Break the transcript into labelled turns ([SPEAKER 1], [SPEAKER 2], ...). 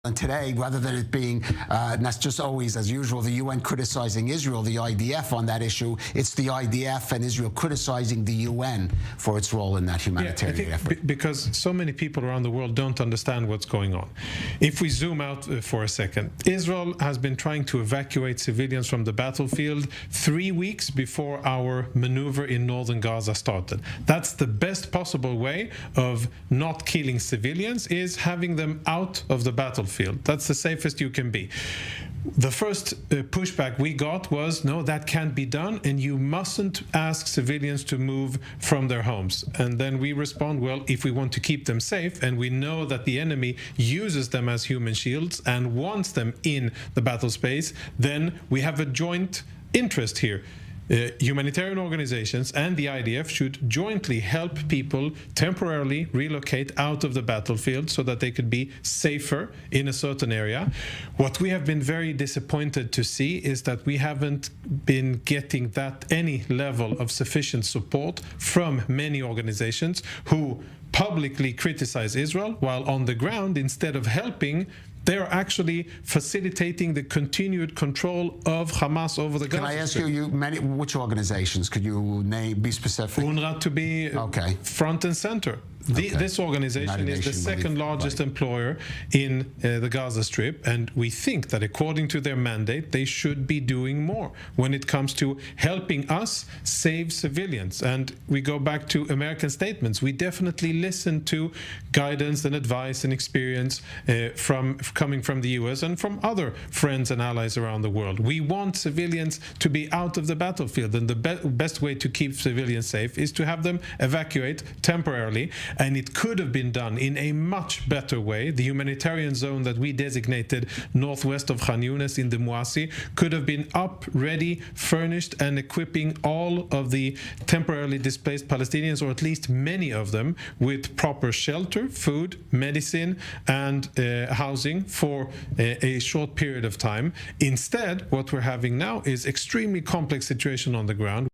[SPEAKER 1] And today, rather than it being, and that's just always, as usual, the UN criticizing Israel, the IDF on that issue, it's the IDF and Israel criticizing the UN for its role in that humanitarian effort.
[SPEAKER 2] Because so many people around the world don't understand what's going on. If we zoom out for a second, Israel has been trying to evacuate civilians from the battlefield 3 weeks before our maneuver in northern Gaza started. That's the best possible way of not killing civilians, is having them out of the battlefield. That's the safest you can be. The first pushback we got was, no, that can't be done, and you mustn't ask civilians to move from their homes. And then we respond, well, if we want to keep them safe, and we know that the enemy uses them as human shields and wants them in the battle space, then we have a joint interest here. Humanitarian organizations and the IDF should jointly help people temporarily relocate out of the battlefield so that they could be safer in a certain area. What we have been very disappointed to see is that we haven't been getting any level of sufficient support from many organizations who publicly criticize Israel, while on the ground, instead of helping, they're actually facilitating the continued control of Hamas over the Gaza.
[SPEAKER 1] Can I ask you, which organizations? Could you be specific?
[SPEAKER 2] UNRWA to be front and center. This organization is the second largest employer in the Gaza Strip, and we think that according to their mandate, they should be doing more when it comes to helping us save civilians. And we go back to American statements. We definitely listen to guidance and advice and experience coming from the US and from other friends and allies around the world. We want civilians to be out of the battlefield, and the best way to keep civilians safe is to have them evacuate temporarily. And it could have been done in a much better way. The humanitarian zone that we designated northwest of Khan Yunis in the Muasi could have been up, ready, furnished, and equipping all of the temporarily displaced Palestinians, or at least many of them, with proper shelter, food, medicine, and housing for a short period of time. Instead, what we're having now is extremely complex situation on the ground.